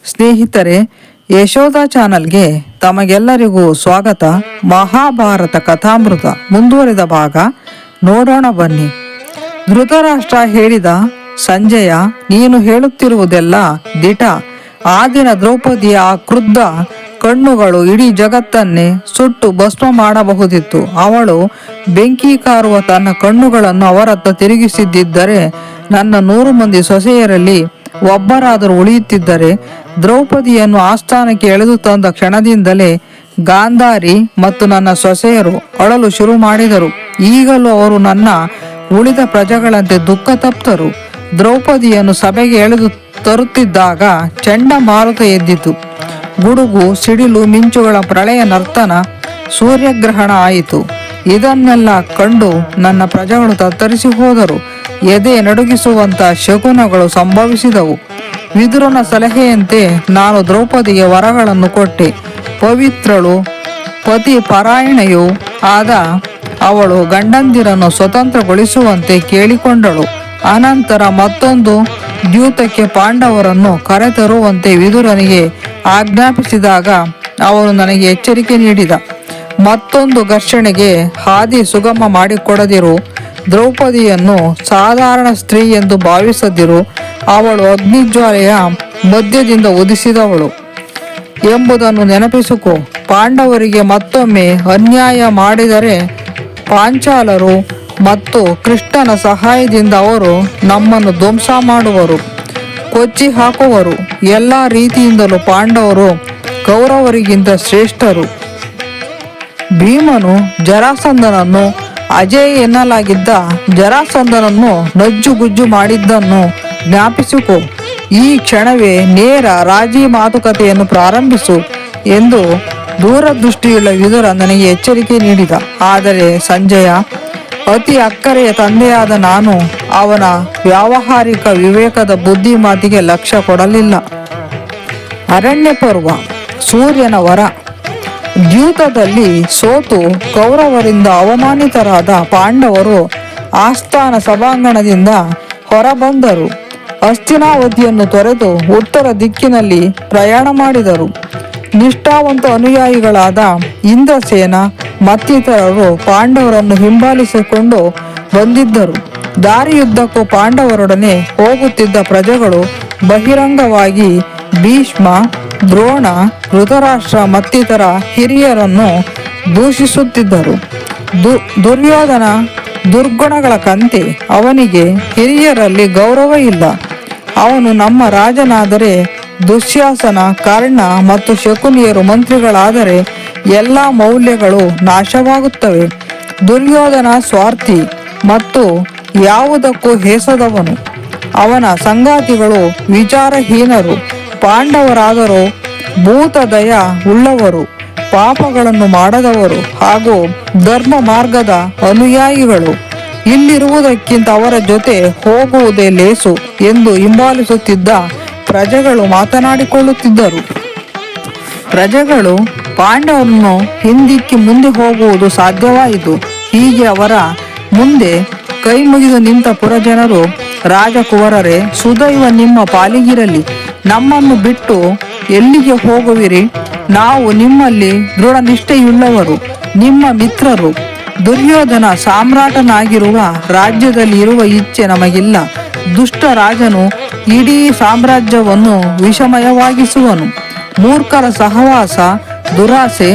ಸ್ನೇಹಿತರೆ, ಯಶೋಧ ಚಾನಲ್ಗೆ ತಮಗೆಲ್ಲರಿಗೂ ಸ್ವಾಗತ. ಮಹಾಭಾರತ ಕಥಾಮೃತ ಮುಂದುವರಿದ ಭಾಗ ನೋಡೋಣ ಬನ್ನಿ. ಧೃತರಾಷ್ಟ್ರ ಹೇಳಿದ, ಸಂಜಯ, ನೀನು ಹೇಳುತ್ತಿರುವುದೆಲ್ಲ ದಿಟ. ಆ ದಿನ ದ್ರೌಪದಿಯ ಆ ಕ್ರುದ್ಧ ಕಣ್ಣುಗಳು ಇಡೀ ಜಗತ್ತನ್ನೇ ಸುಟ್ಟು ಭಸ್ಮ ಮಾಡಬಹುದಿತ್ತು. ಅವಳು ಬೆಂಕಿ ಕಾರುವ ತನ್ನ ಕಣ್ಣುಗಳನ್ನು ಅವರತ್ತ ತಿರುಗಿಸಿದ್ದರೆ ನನ್ನ 100 ಮಂದಿ ಸೊಸೆಯರಲ್ಲಿ ಒಬ್ಬರಾದರೂ ಉಳಿಯುತ್ತಿದ್ದರೆ. ದ್ರೌಪದಿಯನ್ನು ಆಸ್ಥಾನಕ್ಕೆ ಎಳೆದು ತಂದ ಕ್ಷಣದಿಂದಲೇ ಗಾಂಧಾರಿ ಮತ್ತು ನನ್ನ ಸೊಸೆಯರು ಅಳಲು ಶುರು ಮಾಡಿದರು. ಈಗಲೂ ಅವರು ನನ್ನ ಉಳಿದ ಪ್ರಜೆಗಳಂತೆ ದುಃಖ ತಪ್ತರು. ದ್ರೌಪದಿಯನ್ನು ಸಭೆಗೆ ಎಳೆದು ತರುತ್ತಿದ್ದಾಗ ಚಂಡಮಾರುತ ಎದ್ದಿತು. ಗುಡುಗು, ಸಿಡಿಲು, ಮಿಂಚುಗಳ ಪ್ರಳಯ ನರ್ತನ, ಸೂರ್ಯಗ್ರಹಣ ಆಯಿತು. ಇದನ್ನೆಲ್ಲ ಕಂಡು ನನ್ನ ಪ್ರಜೆಗಳು ತತ್ತರಿಸಿ ಹೋದರು. ಎದೆ ನಡುಗಿಸುವಂತ ಶಕುನಗಳು ಸಂಭವಿಸಿದವು. ವಿದುರನ ಸಲಹೆಯಂತೆ ನಾನು ದ್ರೌಪದಿಗೆ ವರಗಳನ್ನು ಕೊಟ್ಟೆ. ಪವಿತ್ರಳು, ಪತಿ ಪರಾಯಣೆಯೂ ಆದ ಅವಳು ಗಂಡಂದಿರನ್ನು ಸ್ವತಂತ್ರಗೊಳಿಸುವಂತೆ ಕೇಳಿಕೊಂಡಳು. ಅನಂತರ ಮತ್ತೊಂದು ದ್ಯೂತಕ್ಕೆ ಪಾಂಡವರನ್ನು ಕರೆತರುವಂತೆ ವಿದುರನಿಗೆ ಆಜ್ಞಾಪಿಸಿದಾಗ ಅವನು ನನಗೆ ಎಚ್ಚರಿಕೆ ನೀಡಿದ. ಮತ್ತೊಂದು ಘರ್ಷಣೆಗೆ ಹಾದಿ ಸುಗಮ ಮಾಡಿಕೊಡದಿರು. ದ್ರೌಪದಿಯನ್ನು ಸಾಧಾರಣ ಸ್ತ್ರೀ ಎಂದು ಭಾವಿಸದಿರು. ಅವಳು ಅಗ್ನಿಜ್ವಾಲೆಯ ಮಧ್ಯದಿಂದ ಉದಿಸಿದವಳು ಎಂಬುದನ್ನು ನೆನಪಿಸಿಕೊ. ಪಾಂಡವರಿಗೆ ಮತ್ತೊಮ್ಮೆ ಅನ್ಯಾಯ ಮಾಡಿದರೆ ಪಾಂಚಾಲರು ಮತ್ತು ಕೃಷ್ಣನ ಸಹಾಯದಿಂದ ಅವರು ನಮ್ಮನ್ನು ಧ್ವಂಸ ಮಾಡುವರು, ಕೊಚ್ಚಿ ಹಾಕುವರು. ಎಲ್ಲ ರೀತಿಯಿಂದಲೂ ಪಾಂಡವರು ಕೌರವರಿಗಿಂತ ಶ್ರೇಷ್ಠರು. ಭೀಮನು ಜರಾಸಂಧನನ್ನು, ಅಜೇಯ ಎನ್ನಲಾಗಿದ್ದ ಜರಾಸಂಧನನ್ನು ನಜ್ಜುಗುಜ್ಜು ಮಾಡಿದ್ದನ್ನು ಜ್ಞಾಪಿಸಿಕೊ. ಈ ಕ್ಷಣವೇ ನೇರ ರಾಜಿ ಮಾತುಕತೆಯನ್ನು ಪ್ರಾರಂಭಿಸು ಎಂದು ದೂರದೃಷ್ಟಿಯುಳ್ಳ ವಿದುರ ನನಗೆ ಎಚ್ಚರಿಕೆ ನೀಡಿದ. ಆದರೆ ಸಂಜಯ, ಅತಿ ಅಕ್ಕರೆಯ ತಂದೆಯಾದ ನಾನು ಅವನ ವ್ಯಾವಹಾರಿಕ ವಿವೇಕದ ಬುದ್ಧಿ ಮಾತಿಗೆ ಲಕ್ಷ್ಯ ಕೊಡಲಿಲ್ಲ. ಅರಣ್ಯ ಪರ್ವ. ಸೂರ್ಯನ ವರ. ದ್ಯೂತದಲ್ಲಿ ಸೋತು ಕೌರವರಿಂದ ಅವಮಾನಿತರಾದ ಪಾಂಡವರು ಆಸ್ಥಾನ ಸಭಾಂಗಣದಿಂದ ಹೊರಬಂದರು. ಹಸ್ತಿನಾವತಿಯನ್ನು ತೊರೆದು ಉತ್ತರ ದಿಕ್ಕಿನಲ್ಲಿ ಪ್ರಯಾಣ ಮಾಡಿದರು. ನಿಷ್ಠಾವಂತ ಅನುಯಾಯಿಗಳಾದ ಇಂದ್ರಸೇನ ಮತ್ತಿತರರು ಪಾಂಡವರನ್ನು ಹಿಂಬಾಲಿಸಿಕೊಂಡು ಬಂದಿದ್ದರು. ದಾರಿಯುದ್ದಕ್ಕೂ ಪಾಂಡವರೊಡನೆ ಹೋಗುತ್ತಿದ್ದ ಪ್ರಜೆಗಳು ಬಹಿರಂಗವಾಗಿ ಭೀಷ್ಮ, ದ್ರೋಣ, ಧೃತರಾಷ್ಟ್ರ ಮತ್ತಿತರ ಹಿರಿಯರನ್ನು ದೂಷಿಸುತ್ತಿದ್ದರು. ದುರ್ಯೋಧನ ದುರ್ಗುಣಗಳ ಕಂತೆ. ಅವನಿಗೆ ಹಿರಿಯರಲ್ಲಿ ಗೌರವ ಇಲ್ಲ. ಅವನು ನಮ್ಮ ರಾಜನಾದರೆ ದುಶ್ಯಾಸನ, ಕರ್ಣ ಮತ್ತು ಶಕುನಿಯರು ಮಂತ್ರಿಗಳಾದರೆ ಎಲ್ಲ ಮೌಲ್ಯಗಳು ನಾಶವಾಗುತ್ತವೆ. ದುರ್ಯೋಧನ ಸ್ವಾರ್ಥಿ ಮತ್ತು ಯಾವುದಕ್ಕೂ ಹೇಸದವನು. ಅವನ ಸಂಗಾತಿಗಳು ವಿಚಾರಹೀನರು. ಪಾಂಡವರಾದರೂ ಭೂತದಯ ಉಳ್ಳವರು, ಪಾಪಗಳನ್ನು ಮಾಡದವರು ಹಾಗೂ ಧರ್ಮ ಮಾರ್ಗದ ಅನುಯಾಯಿಗಳು. ಇಲ್ಲಿರುವುದಕ್ಕಿಂತ ಅವರ ಜೊತೆ ಹೋಗುವುದೇ ಲೇಸು ಎಂದು ಹಿಂಬಾಲಿಸುತ್ತಿದ್ದ ಪ್ರಜೆಗಳು ಮಾತನಾಡಿಕೊಳ್ಳುತ್ತಿದ್ದರು. ಪ್ರಜೆಗಳು ಪಾಂಡವರನ್ನು ಹಿಂದಿಕ್ಕಿ ಮುಂದೆ ಹೋಗುವುದು ಸಾಧ್ಯವಾಯಿತು. ಹೀಗೆ ಅವರ ಮುಂದೆ ಕೈ ಮುಗಿದು ನಿಂತ ಪುರಜನರು, ರಾಜಕುವರರೇ, ಸುದೈವ ನಿಮ್ಮ ಪಾಲಿಗಿರಲಿ. ನಮ್ಮನ್ನು ಬಿಟ್ಟು ಎಲ್ಲಿಗೆ ಹೋಗುವಿರಿ? ನಾವು ನಿಮ್ಮಲ್ಲಿ ದೃಢ ನಿಷ್ಠೆಯುಳ್ಳವರು, ನಿಮ್ಮ ಮಿತ್ರರು. ದುರ್ಯೋಧನ ಸಾಮ್ರಾಟನಾಗಿರುವ ರಾಜ್ಯದಲ್ಲಿ ಇರುವ ಇಚ್ಛೆ ನಮಗಿಲ್ಲ. ದುಷ್ಟ ರಾಜನು ಇಡೀ ಸಾಮ್ರಾಜ್ಯವನ್ನು ವಿಷಮಯವಾಗಿಸುವನು. ಮೂರ್ಖರ ಸಹವಾಸ ದುರಾಸೆ,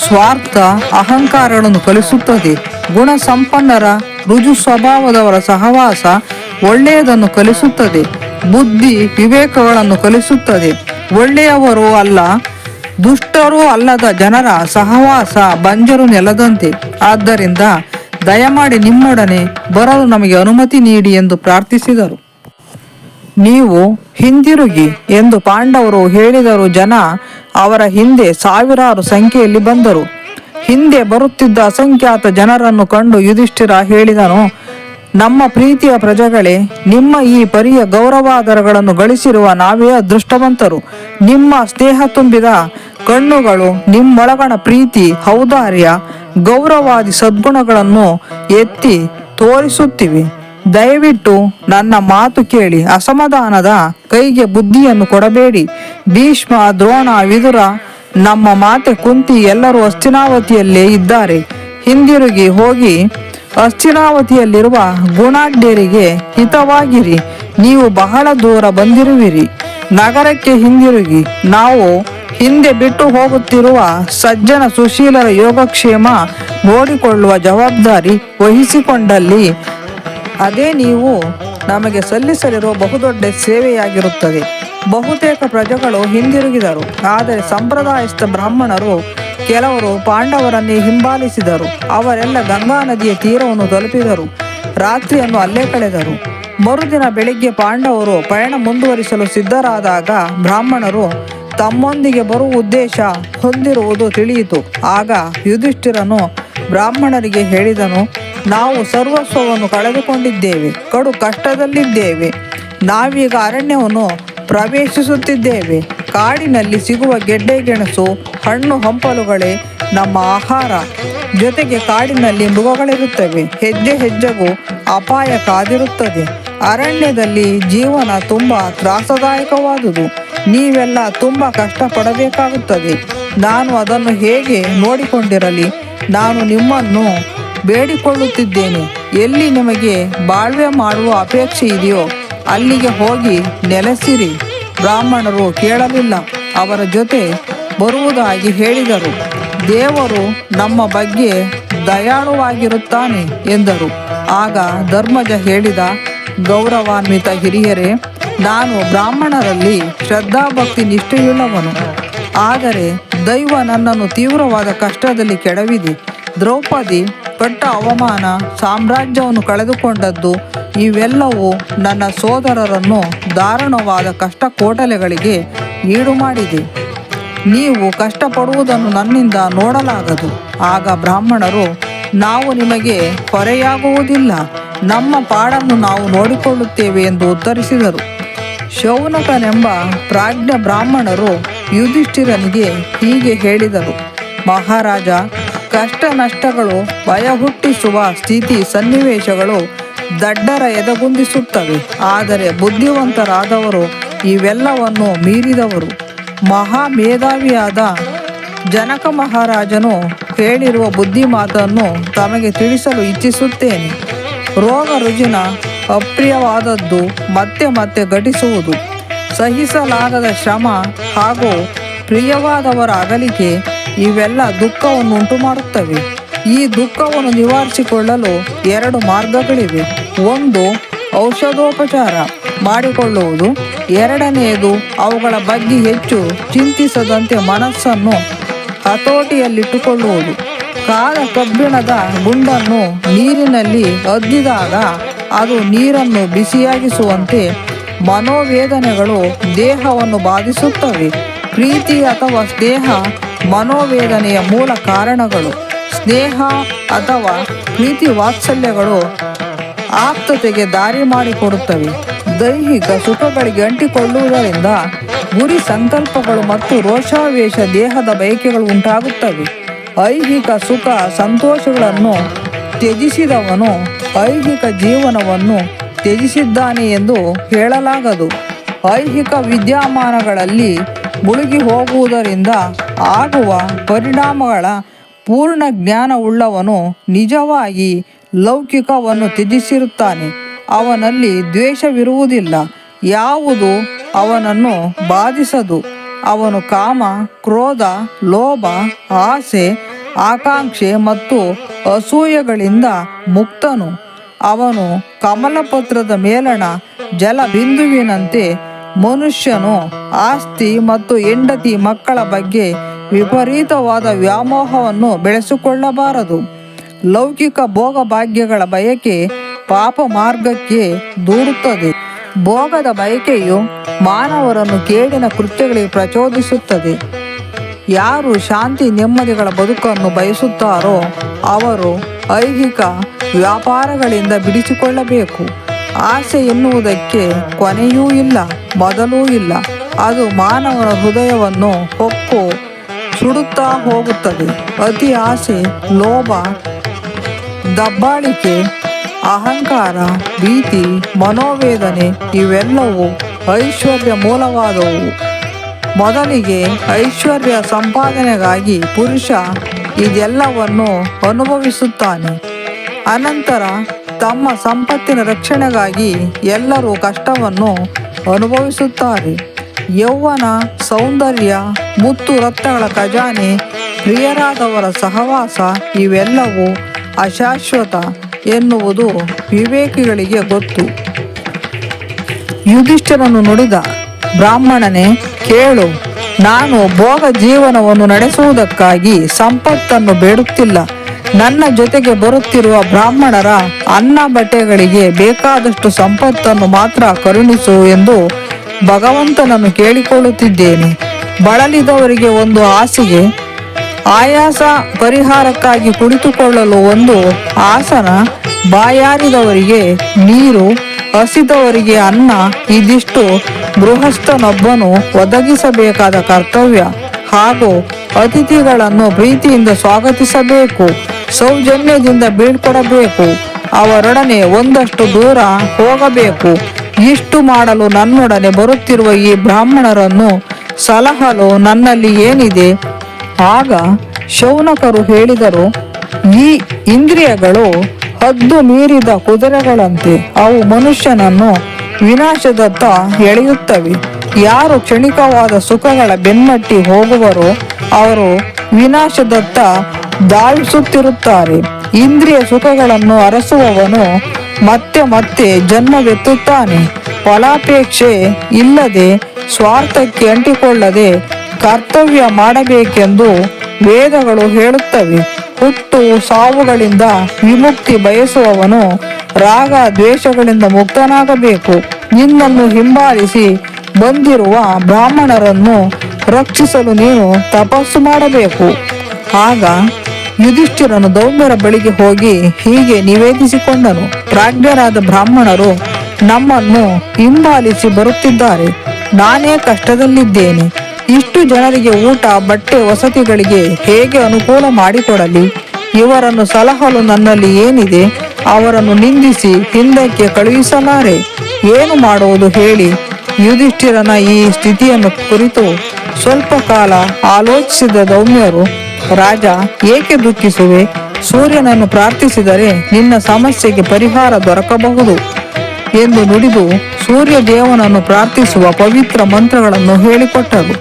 ಸ್ವಾರ್ಥ, ಅಹಂಕಾರಗಳನ್ನು ಕಲಿಸುತ್ತದೆ. ಗುಣ ಸಂಪನ್ನರ ರುಜು ಸ್ವಭಾವದವರ ಸಹವಾಸ ಒಳ್ಳೆಯದನ್ನು ಕಲಿಸುತ್ತದೆ. ಬುದ್ಧಿ ವಿವೇಕಗಳನ್ನು ಕಲಿಸುತ್ತದೆ. ಒಳ್ಳೆಯವರೂ ಅಲ್ಲ ದುಷ್ಟರೂ ಅಲ್ಲದ ಜನರ ಸಹವಾಸ ಬಂಜರು ನೆಲದಂತೆ. ಆದ್ದರಿಂದ ದಯಮಾಡಿ ನಿಮ್ಮೊಡನೆ ಬರಲು ನಮಗೆ ಅನುಮತಿ ನೀಡಿ ಎಂದು ಪ್ರಾರ್ಥಿಸಿದರು. ನೀವು ಹಿಂದಿರುಗಿ ಎಂದು ಪಾಂಡವರು ಹೇಳಿದರು. ಜನ ಅವರ ಹಿಂದೆ ಸಾವಿರಾರು ಸಂಖ್ಯೆಯಲ್ಲಿ ಬಂದರು. ಹಿಂದೆ ಬರುತ್ತಿದ್ದ ಅಸಂಖ್ಯಾತ ಜನರನ್ನು ಕಂಡು ಯುಧಿಷ್ಠಿರ ಹೇಳಿದನು, ನಮ್ಮ ಪ್ರೀತಿಯ ಪ್ರಜೆಗಳೇ, ನಿಮ್ಮ ಈ ಪರಿಯ ಗೌರವಾದರಗಳನ್ನು ಗಳಿಸಿರುವ ನಾವೇ ಅದೃಷ್ಟವಂತರು. ನಿಮ್ಮ ಸ್ನೇಹ ತುಂಬಿದ ಕಣ್ಣುಗಳು ನಿಮ್ಮೊಳಗಣ ಪ್ರೀತಿ, ಔದಾರ್ಯ, ಗೌರವಾದಿ ಸದ್ಗುಣಗಳನ್ನು ಎತ್ತಿ ತೋರಿಸುತ್ತಿವೆ. ದಯವಿಟ್ಟು ನನ್ನ ಮಾತು ಕೇಳಿ ಅಸಮಾಧಾನದ ಕೈಗೆ ಬುದ್ಧಿಯನ್ನು ಕೊಡಬೇಡಿ. ಭೀಷ್ಮ, ದ್ರೋಣ, ವಿದುರ, ನಮ್ಮ ಮಾತೆ ಕುಂತಿ ಎಲ್ಲರೂ ಹಸ್ತಿನಾವತಿಯಲ್ಲೇ ಇದ್ದಾರೆ. ಹಿಂದಿರುಗಿ ಹೋಗಿ ಹಸ್ತಿನಾವತಿಯಲ್ಲಿರುವ ಗುಣಾಢ್ಯರಿಗೆ ಹಿತವಾಗಿರಿ. ನೀವು ಬಹಳ ದೂರ ಬಂದಿರುವಿರಿ. ನಗರಕ್ಕೆ ಹಿಂದಿರುಗಿ. ನಾವು ಹಿಂದೆ ಬಿಟ್ಟು ಹೋಗುತ್ತಿರುವ ಸಜ್ಜನ ಸುಶೀಲರ ಯೋಗಕ್ಷೇಮ ನೋಡಿಕೊಳ್ಳುವ ಜವಾಬ್ದಾರಿ ವಹಿಸಿಕೊಂಡಲ್ಲಿ ಅದೇ ನೀವು ನಮಗೆ ಸಲ್ಲಿಸಲಿರುವ ಬಹುದೊಡ್ಡ ಸೇವೆಯಾಗಿರುತ್ತದೆ. ಬಹುತೇಕ ಪ್ರಜೆಗಳು ಹಿಂದಿರುಗಿದರು. ಆದರೆ ಸಂಪ್ರದಾಯಸ್ಥ ಬ್ರಾಹ್ಮಣರು ಕೆಲವರು ಪಾಂಡವರನ್ನೇ ಹಿಂಬಾಲಿಸಿದರು. ಅವರೆಲ್ಲ ಗಂಗಾ ನದಿಯ ತೀರವನ್ನು ತಲುಪಿದರು. ರಾತ್ರಿಯನ್ನು ಅಲ್ಲೇ ಕಳೆದರು. ಮರುದಿನ ಬೆಳಿಗ್ಗೆ ಪಾಂಡವರು ಪಯಣ ಮುಂದುವರಿಸಲು ಸಿದ್ಧರಾದಾಗ ಬ್ರಾಹ್ಮಣರು ತಮ್ಮೊಂದಿಗೆ ಬರುವ ಉದ್ದೇಶ ಹೊಂದಿರುವುದು ತಿಳಿಯಿತು. ಆಗ ಯುಧಿಷ್ಠಿರನು ಬ್ರಾಹ್ಮಣರಿಗೆ ಹೇಳಿದನು, ನಾವು ಸರ್ವಸ್ವವನ್ನು ಕಳೆದುಕೊಂಡಿದ್ದೇವೆ, ಕಡು ಕಷ್ಟದಲ್ಲಿದ್ದೇವೆ. ನಾವೀಗ ಅರಣ್ಯವನ್ನು ಪ್ರವೇಶಿಸುತ್ತಿದ್ದೇವೆ. ಕಾಡಿನಲ್ಲಿ ಸಿಗುವ ಗೆಡ್ಡೆ ಗೆಣಸು, ಹಣ್ಣು ಹಂಪಲುಗಳೇ ನಮ್ಮ ಆಹಾರ. ಜೊತೆಗೆ ಕಾಡಿನಲ್ಲಿ ಮೃಗಗಳಿರುತ್ತವೆ. ಹೆಜ್ಜೆ ಹೆಜ್ಜೆಗೂ ಅಪಾಯ ಕಾದಿರುತ್ತದೆ. ಅರಣ್ಯದಲ್ಲಿ ಜೀವನ ತುಂಬ ತ್ರಾಸದಾಯಕವಾದುದು. ನೀವೆಲ್ಲ ತುಂಬ ಕಷ್ಟಪಡಬೇಕಾಗುತ್ತದೆ. ನಾನು ಅದನ್ನು ಹೇಗೆ ನೋಡಿಕೊಂಡಿರಲಿ? ನಾನು ನಿಮ್ಮನ್ನು ಬೇಡಿಕೊಳ್ಳುತ್ತಿದ್ದೇನೆ. ಎಲ್ಲಿ ನಿಮಗೆ ಬಾಳ್ವೆ ಮಾಡುವ ಅಪೇಕ್ಷೆ ಇದೆಯೋ ಅಲ್ಲಿಗೆ ಹೋಗಿ ನೆಲೆಸಿರಿ. ಬ್ರಾಹ್ಮಣರು ಕೇಳಲಿಲ್ಲ. ಅವರ ಜೊತೆ ಬರುವುದಾಗಿ ಹೇಳಿದರು. ದೇವರು ನಮ್ಮ ಬಗ್ಗೆ ದಯಾಳುವಾಗಿರುತ್ತಾನೆ ಎಂದರು. ಆಗ ಧರ್ಮಜ ಹೇಳಿದ, ಗೌರವಾನ್ವಿತ ಹಿರಿಯರೇ, ನಾನು ಬ್ರಾಹ್ಮಣರಲ್ಲಿ ಶ್ರದ್ಧಾಭಕ್ತಿ ನಿಷ್ಠೆಯುಳ್ಳವನು. ಆದರೆ ದೈವ ನನ್ನನ್ನು ತೀವ್ರವಾದ ಕಷ್ಟದಲ್ಲಿ ಕೆಡವಿದೆ. ದ್ರೌಪದಿ ಪಟ್ಟ ಅವಮಾನ, ಸಾಮ್ರಾಜ್ಯವನ್ನು ಕಳೆದುಕೊಂಡದ್ದು, ಇವೆಲ್ಲವೂ ನನ್ನ ಸೋದರರನ್ನು ದಾರುಣವಾದ ಕಷ್ಟ ಕೋಟಲೆಗಳಿಗೆ ಈಡು ಮಾಡಿದೆ. ನೀವು ಕಷ್ಟಪಡುವುದನ್ನು ನನ್ನಿಂದ ನೋಡಲಾಗದು. ಆಗ ಬ್ರಾಹ್ಮಣರು, ನಾವು ನಿಮಗೆ ಹೊರೆಯಾಗುವುದಿಲ್ಲ, ನಮ್ಮ ಪಾಡನ್ನು ನಾವು ನೋಡಿಕೊಳ್ಳುತ್ತೇವೆ ಎಂದು ಉತ್ತರಿಸಿದರು. ಶೌನಕನೆಂಬ ಪ್ರಾಜ್ಞ ಬ್ರಾಹ್ಮಣರು ಯುಧಿಷ್ಠಿರನಿಗೆ ಹೀಗೆ ಹೇಳಿದರು, ಮಹಾರಾಜ, ಕಷ್ಟ ನಷ್ಟಗಳು, ಭಯ ಹುಟ್ಟಿಸುವ ಸ್ಥಿತಿ ಸನ್ನಿವೇಶಗಳು ದಡ್ಡರ ಎದೆಗುಂದಿಸುತ್ತವೆ. ಆದರೆ ಬುದ್ಧಿವಂತರಾದವರು ಇವೆಲ್ಲವನ್ನು ಮೀರಿದವರು. ಮಹಾಮೇಧಾವಿಯಾದ ಜನಕ ಮಹಾರಾಜನು ಹೇಳಿರುವ ಬುದ್ಧಿ ಮಾತನ್ನು ತಮಗೆ ತಿಳಿಸಲು ಇಚ್ಛಿಸುತ್ತೇನೆ. ರೋಗ ರುಜಿನ ಅಪ್ರಿಯವಾದದ್ದು ಮತ್ತೆ ಮತ್ತೆ ಘಟಿಸುವುದು, ಸಹಿಸಲಾಗದ ಶ್ರಮ ಹಾಗೂ ಪ್ರಿಯವಾದವರ ಅಗಲಿಕೆ ಇವೆಲ್ಲ ದುಃಖವನ್ನು ಉಂಟು ಮಾಡುತ್ತವೆ. ಈ ದುಃಖವನ್ನು ನಿವಾರಿಸಿಕೊಳ್ಳಲು 2 ಮಾರ್ಗಗಳಿವೆ. ಒಂದು ಔಷಧೋಪಚಾರ ಮಾಡಿಕೊಳ್ಳುವುದು. ಎರಡನೆಯದು ಅವುಗಳ ಬಗ್ಗೆ ಹೆಚ್ಚು ಚಿಂತಿಸದಂತೆ ಮನಸ್ಸನ್ನು ಹತೋಟಿಯಲ್ಲಿಟ್ಟುಕೊಳ್ಳುವುದು. ಕಾದ ಕಬ್ಬಿಣದ ಗುಂಡನ್ನು ನೀರಿನಲ್ಲಿ ಅದ್ದಿದಾಗ ಅದು ನೀರನ್ನು ಬಿಸಿಯಾಗಿಸುವಂತೆ ಮನೋವೇದನೆಗಳು ದೇಹವನ್ನು ಬಾಧಿಸುತ್ತವೆ. ಪ್ರೀತಿ ಅಥವಾ ಸ್ನೇಹ ಮನೋವೇದನೆಯ ಮೂಲ ಕಾರಣಗಳು. ಸ್ನೇಹ ಅಥವಾ ಪ್ರೀತಿ ವಾತ್ಸಲ್ಯಗಳು ಆಪ್ತತೆಗೆ ದಾರಿ ಮಾಡಿಕೊಡುತ್ತವೆ. ದೈಹಿಕ ಸುಖಗಳಿಗೆ ಅಂಟಿಕೊಳ್ಳುವುದರಿಂದ ಗುರಿ ಸಂಕಲ್ಪಗಳು ಮತ್ತು ರೋಷಾವೇಶ ದೇಹದ ಬಯಕೆಗಳು ಉಂಟಾಗುತ್ತವೆ. ಐಹಿಕ ಸುಖ ಸಂತೋಷಗಳನ್ನು ತ್ಯಜಿಸಿದವನು ಐಹಿಕ ಜೀವನವನ್ನು ತ್ಯಜಿಸಿದ್ದಾನೆ ಎಂದು ಹೇಳಲಾಗದು. ಐಹಿಕ ವಿದ್ಯಮಾನಗಳಲ್ಲಿ ಮುಳುಗಿ ಹೋಗುವುದರಿಂದ ಆಗುವ ಪರಿಣಾಮಗಳ ಪೂರ್ಣ ಜ್ಞಾನವುಳ್ಳವನು ನಿಜವಾಗಿ ಲೌಕಿಕವನ್ನು ತ್ಯಜಿಸಿರುತ್ತಾನೆ. ಅವನಲ್ಲಿ ದ್ವೇಷವಿರುವುದಿಲ್ಲ. ಯಾವುದು ಅವನನ್ನು ಬಾಧಿಸದು. ಅವನು ಕಾಮ, ಕ್ರೋಧ, ಲೋಭ, ಆಸೆ, ಆಕಾಂಕ್ಷೆ ಮತ್ತು ಅಸೂಯೆಗಳಿಂದ ಮುಕ್ತನು. ಅವನು ಕಮಲಪತ್ರದ ಮೇಲಣ ಜಲಬಿಂದುವಿನಂತೆ. ಮನುಷ್ಯನು ಆಸ್ತಿ ಮತ್ತು ಹೆಂಡತಿ ಮಕ್ಕಳ ಬಗ್ಗೆ ವಿಪರೀತವಾದ ವ್ಯಾಮೋಹವನ್ನು ಬೆಳೆಸಿಕೊಳ್ಳಬಾರದು. ಲೌಕಿಕ ಭೋಗ ಭಾಗ್ಯಗಳ ಬಯಕೆ ಪಾಪ ಮಾರ್ಗಕ್ಕೆ ದೂಡುತ್ತದೆ. ಭೋಗದ ಬಯಕೆಯು ಮಾನವರನ್ನು ಕೇಡಿನ ಕೃತ್ಯಗಳಿಗೆ ಪ್ರಚೋದಿಸುತ್ತದೆ. ಯಾರು ಶಾಂತಿ ನೆಮ್ಮದಿಗಳ ಬದುಕನ್ನು ಬಯಸುತ್ತಾರೋ ಅವರು ಐಹಿಕ ವ್ಯಾಪಾರಗಳಿಂದ ಬಿಡಿಸಿಕೊಳ್ಳಬೇಕು. ಆಸೆ ಎನ್ನುವುದಕ್ಕೆ ಕೊನೆಯೂ ಇಲ್ಲ, ಮೊದಲೂ ಇಲ್ಲ. ಅದು ಮಾನವನ ಹೃದಯವನ್ನು ಹೊಕ್ಕು ಸುಡುತ್ತಾ ಹೋಗುತ್ತದೆ. ಅತಿ ಆಸೆ, ಲೋಭ, ದಬ್ಬಾಳಿಕೆ, ಅಹಂಕಾರ, ಭೀತಿ, ಮನೋವೇದನೆ ಇವೆಲ್ಲವೂ ಐಶ್ವರ್ಯ ಮೂಲವಾದವು. ಮೊದಲಿಗೆ ಐಶ್ವರ್ಯ ಸಂಪಾದನೆಗಾಗಿ ಪುರುಷ ಇದೆಲ್ಲವನ್ನು ಅನುಭವಿಸುತ್ತಾನೆ. ಅನಂತರ ತಮ್ಮ ಸಂಪತ್ತಿನ ರಕ್ಷಣೆಗಾಗಿ ಎಲ್ಲರೂ ಕಷ್ಟವನ್ನು ಅನುಭವಿಸುತ್ತಾರೆ. ಯೌವನ, ಸೌಂದರ್ಯ, ಮುತ್ತು ರತ್ನಗಳ ಖಜಾನೆ, ಪ್ರಿಯರಾದವರ ಸಹವಾಸ ಇವೆಲ್ಲವೂ ಅಶಾಶ್ವತ ಎನ್ನುವುದು ವಿವೇಕಿಗಳಿಗೆ ಗೊತ್ತು. ಯುಧಿಷ್ಠಿರನು ನುಡಿದ, ಬ್ರಾಹ್ಮಣನೇ ಕೇಳು, ನಾನು ಭೋಗ ಜೀವನವನ್ನು ನಡೆಸುವುದಕ್ಕಾಗಿ ಸಂಪತ್ತನ್ನು ಬೇಡುತ್ತಿಲ್ಲ. ನನ್ನ ಜೊತೆಗೆ ಬರುತ್ತಿರುವ ಬ್ರಾಹ್ಮಣರ ಅನ್ನ ಬಟ್ಟೆಗಳಿಗೆ ಬೇಕಾದಷ್ಟು ಸಂಪತ್ತನ್ನು ಮಾತ್ರ ಕರುಣಿಸು ಎಂದು ಭಗವಂತನನ್ನು ಕೇಳಿಕೊಳ್ಳುತ್ತಿದ್ದೇನೆ. ಬಳಲಿದವರಿಗೆ ಒಂದು ಹಾಸಿಗೆ, ಆಯಾಸ ಪರಿಹಾರಕ್ಕಾಗಿ ಕುಳಿತುಕೊಳ್ಳಲು ಒಂದು ಆಸನ, ಬಾಯಾರಿದವರಿಗೆ ನೀರು, ಹಸಿದವರಿಗೆ ಅನ್ನ ಇದಿಷ್ಟು ಗೃಹಸ್ಥನೊಬ್ಬನು ಒದಗಿಸಬೇಕಾದ ಕರ್ತವ್ಯ. ಹಾಗೂ ಅತಿಥಿಗಳನ್ನು ಪ್ರೀತಿಯಿಂದ ಸ್ವಾಗತಿಸಬೇಕು, ಸೌಜನ್ಯದಿಂದ ಬೀಳ್ಕೊಡಬೇಕು, ಅವರೊಡನೆ ಒಂದಷ್ಟು ದೂರ ಹೋಗಬೇಕು. ಇಷ್ಟು ಮಾಡಲು ನನ್ನೊಡನೆ ಬರುತ್ತಿರುವ ಈ ಬ್ರಾಹ್ಮಣರನ್ನು ಸಲಹಲು ನನ್ನಲ್ಲಿ ಏನಿದೆ? ಆಗ ಶೌನಕರು ಹೇಳಿದರು, ಈ ಇಂದ್ರಿಯಗಳು ಹದ್ದು ಮೀರಿದ ಕುದುರೆಗಳಂತೆ, ಅವು ಮನುಷ್ಯನನ್ನು ವಿನಾಶದತ್ತ ಎಳೆಯುತ್ತವೆ. ಯಾರು ಕ್ಷಣಿಕವಾದ ಸುಖಗಳ ಬೆನ್ನಟ್ಟಿ ಹೋಗುವರೋ ಅವರು ವಿನಾಶದತ್ತ ಧಾವಿಸುತ್ತಿರುತ್ತಾರೆ. ಇಂದ್ರಿಯ ಸುಖಗಳನ್ನು ಅರಸುವವನು ಮತ್ತೆ ಮತ್ತೆ ಜನ್ಮವೆತ್ತುತ್ತಾನೆ. ಫಲಾಪೇಕ್ಷೆ ಇಲ್ಲದೆ ಸ್ವಾರ್ಥಕ್ಕೆ ಅಂಟಿಕೊಳ್ಳದೆ ಕರ್ತವ್ಯ ಮಾಡಬೇಕೆಂದು ವೇದಗಳು ಹೇಳುತ್ತವೆ. ಹುಟ್ಟು ಸಾವುಗಳಿಂದ ವಿಮುಕ್ತಿ ಬಯಸುವವನು ರಾಗ ದ್ವೇಷಗಳಿಂದ ಮುಕ್ತನಾಗಬೇಕು. ನಿನ್ನನ್ನು ಹಿಂಬಾಲಿಸಿ ಬಂದಿರುವ ಬ್ರಾಹ್ಮಣರನ್ನು ರಕ್ಷಿಸಲು ನೀನು ತಪಸ್ಸು ಮಾಡಬೇಕು. ಆಗ ಯುಧಿಷ್ಠಿರನು ದೌಮ್ಯರ ಬಳಿಗೆ ಹೋಗಿ ಹೀಗೆ ನಿವೇದಿಸಿಕೊಂಡನು, ಪ್ರಾಜ್ಞರಾದ ಬ್ರಾಹ್ಮಣರು ನಮ್ಮನ್ನು ಹಿಂಬಾಲಿಸಿ ಬರುತ್ತಿದ್ದಾರೆ. ನಾನೇ ಕಷ್ಟದಲ್ಲಿದ್ದೇನೆ. ಇಷ್ಟು ಜನರಿಗೆ ಊಟ, ಬಟ್ಟೆ, ವಸತಿಗಳಿಗೆ ಹೇಗೆ ಅನುಕೂಲ ಮಾಡಿಕೊಡಲಿ? ಇವರನ್ನು ಸಲಹಲು ನನ್ನಲ್ಲಿ ಏನಿದೆ? ಅವರನ್ನು ನಿಂದಿಸಿ ಹಿಂದಕ್ಕೆ ಕಳುಹಿಸಲಾರೆ. ಏನು ಮಾಡುವುದು ಹೇಳಿ? ಯುಧಿಷ್ಠಿರನ ಈ ಸ್ಥಿತಿಯನ್ನು ಕುರಿತು ಸ್ವಲ್ಪ ಕಾಲ ಆಲೋಚಿಸಿದ ದೌಮ್ಯರು, ರಾಜ, ಏಕೆ ದುಃಖಿಸುವೆ? ಸೂರ್ಯನನ್ನು ಪ್ರಾರ್ಥಿಸಿದರೆ ನಿನ್ನ ಸಮಸ್ಯೆಗೆ ಪರಿಹಾರ ದೊರಕಬಹುದು ಎಂದು ನುಡಿದು ಸೂರ್ಯ ದೇವನನ್ನು ಪ್ರಾರ್ಥಿಸುವ ಪವಿತ್ರ ಮಂತ್ರಗಳನ್ನು ಹೇಳಿಕೊಟ್ಟರು.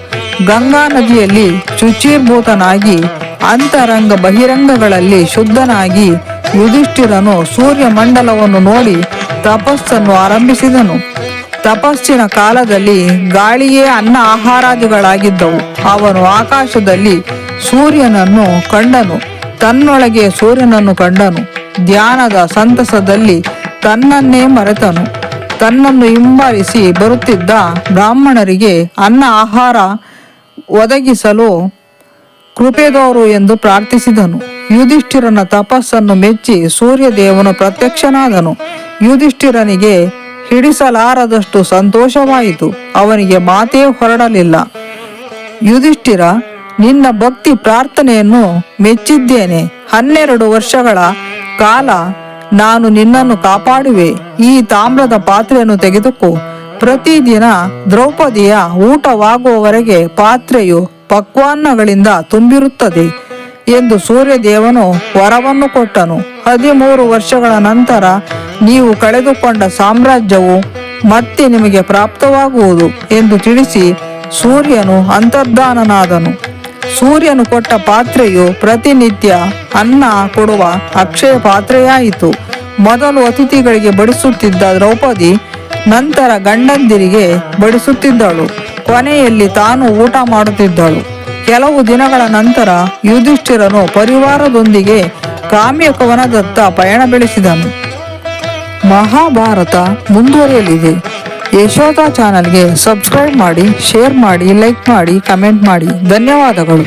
ಗಂಗಾ ನದಿಯಲ್ಲಿ ಶುಚೀರ್ಭೂತನಾಗಿ ಅಂತರಂಗ ಬಹಿರಂಗಗಳಲ್ಲಿ ಶುದ್ಧನಾಗಿ ಯುಧಿಷ್ಠಿರನು ಸೂರ್ಯ ಮಂಡಲವನ್ನು ನೋಡಿ ತಪಸ್ಸನ್ನು ಆರಂಭಿಸಿದನು. ತಪಸ್ಸಿನ ಕಾಲದಲ್ಲಿ ಗಾಳಿಯೇ ಅನ್ನ ಆಹಾರಾದಿಗಳಾಗಿದ್ದವು. ಅವನು ಆಕಾಶದಲ್ಲಿ ಸೂರ್ಯನನ್ನು ಕಂಡನು, ತನ್ನೊಳಗೆ ಸೂರ್ಯನನ್ನು ಕಂಡನು. ಧ್ಯಾನದ ಸಂತಸದಲ್ಲಿ ತನ್ನನ್ನೇ ಮರೆತನು. ತನ್ನನ್ನು ಹಿಂಬಾಲಿಸಿ ಬರುತ್ತಿದ್ದ ಬ್ರಾಹ್ಮಣರಿಗೆ ಅನ್ನ ಆಹಾರ ಒದಗಿಸಲು ಕೃಪೆದೋರು ಎಂದು ಪ್ರಾರ್ಥಿಸಿದನು. ಯುಧಿಷ್ಠಿರನ ತಪಸ್ಸನ್ನು ಮೆಚ್ಚಿ ಸೂರ್ಯದೇವನು ಪ್ರತ್ಯಕ್ಷನಾದನು. ಯುಧಿಷ್ಠಿರನಿಗೆ ಹಿಡಿಸಲಾರದಷ್ಟು ಸಂತೋಷವಾಯಿತು. ಅವನಿಗೆ ಮಾತೇ ಹೊರಡಲಿಲ್ಲ. ಯುಧಿಷ್ಠಿರ, ನಿನ್ನ ಭಕ್ತಿ ಪ್ರಾರ್ಥನೆಯನ್ನು ಮೆಚ್ಚಿದ್ದೇನೆ. 12 ವರ್ಷಗಳ ಕಾಲ ನಾನು ನಿನ್ನನ್ನು ಕಾಪಾಡುವೆ. ಈ ತಾಮ್ರದ ಪಾತ್ರೆಯನ್ನು ತೆಗೆದುಕೋ. ಪ್ರತಿದಿನ ದ್ರೌಪದಿಯ ಊಟವಾಗುವವರೆಗೆ ಪಾತ್ರೆಯು ಪಕ್ವಾನ್ನಗಳಿಂದ ತುಂಬಿರುತ್ತದೆ ಎಂದು ಸೂರ್ಯದೇವನು ವರವನ್ನು ಕೊಟ್ಟನು. 13 ವರ್ಷಗಳ ನಂತರ ನೀವು ಕಳೆದುಕೊಂಡ ಸಾಮ್ರಾಜ್ಯವು ಮತ್ತೆ ನಿಮಗೆ ಪ್ರಾಪ್ತವಾಗುವುದು ಎಂದು ತಿಳಿಸಿ ಸೂರ್ಯನು ಅಂತರ್ಧಾನನಾದನು. ಸೂರ್ಯನು ಕೊಟ್ಟ ಪಾತ್ರೆಯು ಪ್ರತಿನಿತ್ಯ ಅನ್ನ ಕೊಡುವ ಅಕ್ಷಯ ಪಾತ್ರೆಯಾಯಿತು. ಮೊದಲು ಅತಿಥಿಗಳಿಗೆ ಬಡಿಸುತ್ತಿದ್ದ ದ್ರೌಪದಿ ನಂತರ ಗಂಡಂದಿರಿಗೆ ಬಡಿಸುತ್ತಿದ್ದಳು. ಕೊನೆಯಲ್ಲಿ ತಾನು ಊಟ ಮಾಡುತ್ತಿದ್ದಳು. ಕೆಲವು ದಿನಗಳ ನಂತರ ಯುಧಿಷ್ಠಿರನು ಪರಿವಾರದೊಂದಿಗೆ ಕಾಮ್ಯಕವನದತ್ತ ಪಯಣ ಬೆಳೆಸಿದನು. ಮಹಾಭಾರತ ಮುಂದುವರಿಯಲಿದೆ. ಯಶೋಧ ಚಾನಲ್ಗೆ ಸಬ್ಸ್ಕ್ರೈಬ್ ಮಾಡಿ, ಶೇರ್ ಮಾಡಿ, ಲೈಕ್ ಮಾಡಿ, ಕಮೆಂಟ್ ಮಾಡಿ. ಧನ್ಯವಾದಗಳು.